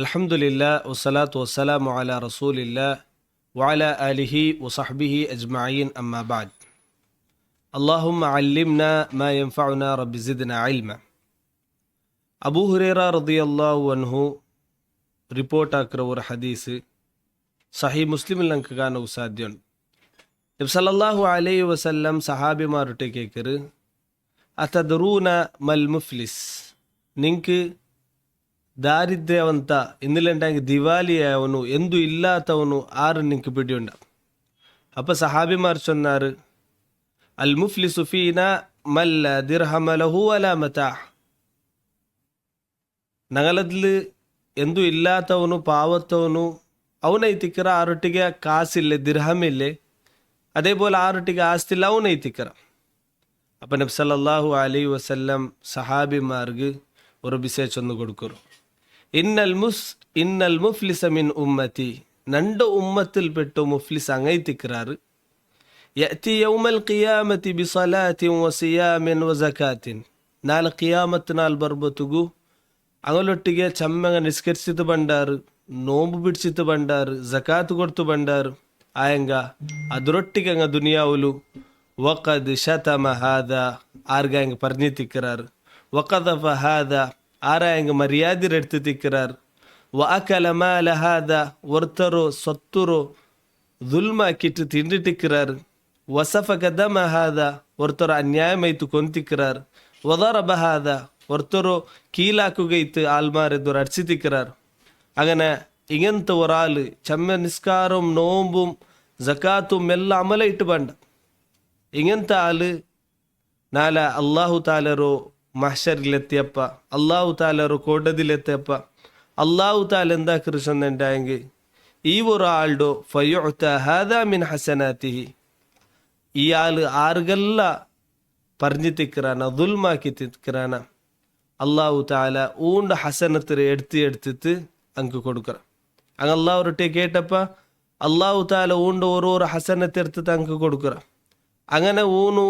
അൽഹംദുലില്ലാ വസ്സലാത്തു വസ്സലാമു അലാ റസൂലില്ലാ വഅലാ ആലിഹി വസഹ്ബിഹി അജ്മഈൻ അമ്മാ ബഅദ്. അല്ലാഹുമ്മ അല്ലിംനാ മാ യൻഫഉനാ റബ്ബി സിദ്നാ ഇൽമ. അബൂ ഹുറൈറ റളിയല്ലാഹു അൻഹു ರಿಪೋರ್ಟ್ ಹಾಕಿರೋ ஒரு ಹದೀಸ್ ಸಹೀ ಮುಸ್ಲಿಮಿಲ್ ನಂಗೆ ಕಾಣೋ ಸಾಧ್ಯ. ನಬಿ ಸಲ್ಲಲ್ಲಾಹು ಅಲೈಹಿ ವಸಲ್ಲಂ ಸಹಾಬಿಮಾರುಟೆ ಕೇಕರು, ಅತದರೂನ ಮಲ್ ಮುಫ್ಲಿಸ್, ನಿಂಗೆ దారిద్ర్యవంత ఎందుకంటే దివాళీ అవను ఎందు ఇల్లాతవను ఆరు నీకు పిడియుండ. అప్ప సహాబిమారు చొన్నారు, అల్ ముఫ్లిసు ఫీనా మల్ల ದಿರ್ಹಮಲಹು ಅಲಾ ಮತಾ. ನಗಲದ್ಲು ಎಂದು ಇಲ್ಲಾತವನು ಪಾವತ್ತವನು ಅವನೈತಿಕ್ಕರ, ಆರೊಟ್ಟಿಗೆ ಕಾಸಿಲ್ಲೆ ದಿರ್ಹಮಿಲ್ಲೆ, അതേപോലെ ആറൊട്ടിಗೆ ആസ്തില്ല അവനൈത്തിക്കറ. അപ്പം നബി സല്ലല്ലാഹു അലൈഹി വസല്ലം സഹാബിമാർക്ക് ഒരു വിശേഷം കൊടുക്കറു. ഇന്നൽ മുഫ്ലിസ മിൻ ഉമ്മത്തി, നണ്ട ഉമ്മത്തിൽ പെട്ടു മുഫ്ലിസ് അങ്ങൈത്തിക്കറാറ്. യഅതി യൗമൽ ഖിയാമത്തി ബിസലാത്തിൻ വസിയാമിൻ വസകാത്തിൻ, നാളെ ഖിയാമത്ത് നാൾ ಬರ್ಬತುಗು അങ്ങലൊಟ್ಟಿಗೆ ಚಮ್ಮಂಗ ನಿಸ್ಕರಿಸಿತು ಬಂಡಾರು, ನೋಂಬು ಬಿಡಿಸಿತು ಬಂಡಾರು, ಜಕಾತ್ ಕೊಡ್ತು ಬಂಡಾರು. ಆಯಂಗ ಅದರೊಟ್ಟಿಗೆ ಅಂಗ ದುನಿಯಾವುಲು ವಕದ್ ಶತಮ ಹಾದ ಆರ್ಗಾಂಗ ಪರ್ಣಿತಿಕ್ಕರಾರು, ವಕದಫ ಹಾದ ಆರಾಯಂಗ ಮರ್ಯಾದೆ ಎಡ್ತು ತಿಕ್ಕರಾರು, ವ ಅಕಲ ಮಾಲ ಹಾದ ಒರ್ತರೋ ಸೊತ್ತುರೋ ದುಲ್ಮ ಕಿಟ್ಟು ತಿಂಡಿಟ್ಟಿಕ್ಕರಾರು, ವಸಫಕ ದಮ ಹಾದ ಒರ್ತರೋ ಅನ್ಯಾಯಮೈತು ಕೊಂತಿಕ್ಕರಾರು, ವದರಬ ಹಾದ ஒருத்தரோ கீழாக்குகைத்து ஆல்மாரெதோர் அடிச்சு திக்கிறார். അങ്ങനെ ഇങ്ങനത്തെ ഒരാള് ചമ്മ നിസ്കാരം നോമ്പും ജക്കാത്തും എല്ലാം അമലായിട്ട് വേണ്ട. ഇങ്ങനത്തെ ആള് നാളെ അള്ളാഹു താലറോ മഹ്ശറിലെത്തിയപ്പ, അള്ളാഹു താലറോ കോടതിയിലെത്തിയപ്പ അള്ളാഹു താല എന്താ കൃഷ്ണന്നുണ്ടായെങ്കിൽ ഈ ഒരാളുടെ ഫയുഅത ഹാദാ മിൻ ഹസനാത്തിഹി, ഈ ആള് ആർഗല്ല പറഞ്ഞു തിക്கிறான ദുൽമാക്കി തിക്கிறான, അള്ളാഹു താല ഊണ്ട ഹസനത്തിരെ എടുത്തിട്ട് അങ്ങ് കൊടുക്കറ. അങ്ങ് അള്ളാഹുരൊട്ടെ കേട്ടപ്പ അള്ളാഹു താല ഊണ്ട ഓരോ ഹസനത്തെടുത്തിട്ട് അങ്ങ് കൊടുക്കറ. അങ്ങനെ ഊണു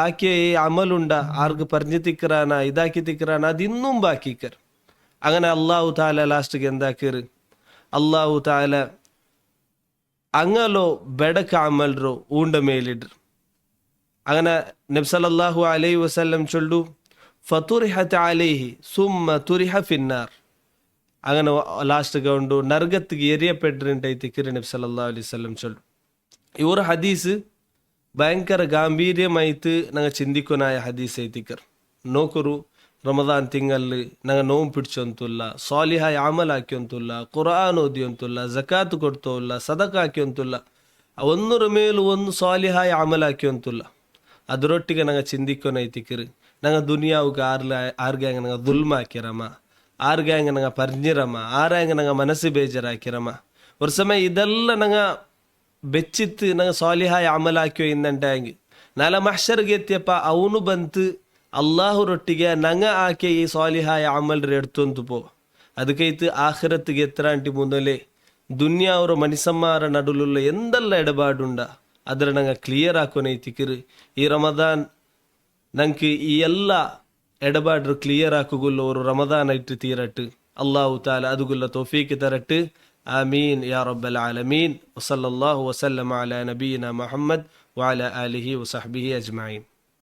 ആക്കിയ അമലുണ്ട ആർക്ക് പറഞ്ഞു തിക്கிறாന ഇതാക്കി തിക്கிறாന അതിന്നും ബാക്കിക്കർ. അങ്ങനെ അള്ളാഹു താല ലാസ്റ്റിക്ക് എന്താക്കിറ്, അള്ളാഹു താല അങ്ങലോ ബെടക്ക അമൽറോ ഊണ്ട മേലിಡ್ರು. അങ്ങനെ നബി സല്ലല്ലാഹു അലൈഹി വസല്ലം ചൊല്ലു, ഫതുരിഹത അലൈഹി സുമ്മ തുരിഹ ഫിന്നാർ. അങ്ങനെ ലാസ്റ്റ് കൊണ്ട് നരകത്തിക്ക് എറിയപ്പെട്ടിട്ടുണ്ടായിത്തിക്കര് നബി സല്ലല്ലാഹു അലൈഹി വസല്ലം ചൊല്ലു. ഈ ഒരു ഹദീസ് ഭയങ്കര ഗാംഭീര്യമായിട്ട് ഞങ്ങൾ ചിന്തിക്കുനായ ഹദീസ് ಐತಿಕರ್. ನೋಕರು ರಮದಾನ್ ತಿಂಗಳಲ್ಲಿ ನಂಗೆ ನೋವು ಪಿಡ್ಸೊಂತಿಲ್ಲ, ಸಾಲಿಹಾಯ ಅಮಲ್ ಹಾಕ್ಯಂತಿಲ್ಲ, ಕುರಾನ್ ಓದಿಯಂತಿಲ್ಲ, ಜಕಾತ್ ಕೊಡ್ತೋಲ್ಲ, ಸದಕ ಹಾಕ್ಯಂತಿಲ್ಲ, ಒಂದರ ಮೇಲೂ ಒಂದು ಸಾಲಿಹಾಯ ಅಮಲ್ ಹಾಕ್ಯಂತಿಲ್ಲ. ಅದರೊಟ್ಟಿಗೆ ನಂಗೆ ಚಿಂದಿಕೊನೈತಿಕರು, ನಂಗೆ ದುನಿಯಾவுக்கு ಆರ್ಗೆ ಹಂಗೆ ನಂಗೆ ದುಲ್ಮ ಹಾಕಿರಮ್ಮ, ಆರ್ಗೆ ಹಂಗೆ ನಂಗೆ ಪರ್ಜಿರಮ್ಮ, ಆರ ಹಂಗೆ ನಂಗೆ ಮನಸ್ಸು ಬೇಜಾರಾಕಿರಮ್ಮ. ഒരു സമയം ഇതെല്ലാം ನಂಗೆ ಬೆಚ್ಚಿತ್ತು ನಂಗೆ ಸಾಲಿಹಾಯ ಅಮಲ್ ಹಾಕ್ಯೋ ಇಂದಂಟೆ ಹಂಗೆ ನಾಳೆ ಮಹ್ಶರ್ಗೆ ಎತ್ತಿಯಪ್ಪ ಅವನು ಬಂತು ಅಲ್ಲಾಹುರೊಟ್ಟಿಗೆ ನಂಗೆ ಆಕೆ ಈ ಸಾಲಿಹಾಯ ಅಮಲ್ ಎಡ್ತಂತು ಪೋ. ಅದಕ್ಕೈತು ಆಖಿರತ್ತಿಗೆ ಎತ್ತರಾಂಟಿ ಮುಂದಲೇ ದುನಿಯಾ ಅವರ ಮನಿಸಮ್ಮಾರ ನಡುലുള്ള ಎಂದೆಲ್ಲ ಎಡಬಾಡುಂಡ ಅದರ ನಂಗೆ ಕ್ಲಿಯರ್ ಹಾಕೋನೈತಿಕರು. ಈ ರಮದಾನ್ ನಂಗೆ ಈ ಎಲ್ಲ ಎಡಬಾಡ್ರು ಕ್ಲಿಯರ್ ಹಾಕುಗುಲ್ಲ ಅವರು ರಮದಾನ್ ಇಟ್ಟು ತೀರಟ್ಟು ಅಲ್ಲಾಹು ತಾಲ ಅದುಗುಲ್ಲ ತೌಫೀಕ್ ತರಟ್ಟು. ಆಮೀನ್ ಯಾ ರಬ್ಬಲ್ ಆಲಮೀನ್. ವಸಲ್ಲಲ್ಲಾಹು ವಸಲ್ಲಮ ಅಲಾ ನಬೀನಾ ಮುಹಮ್ಮದ್ ವಅಲಾ ಆಲಿಹಿ ವಸಹ್ಬಿಹಿ ಅಜ್ಮഈನ್.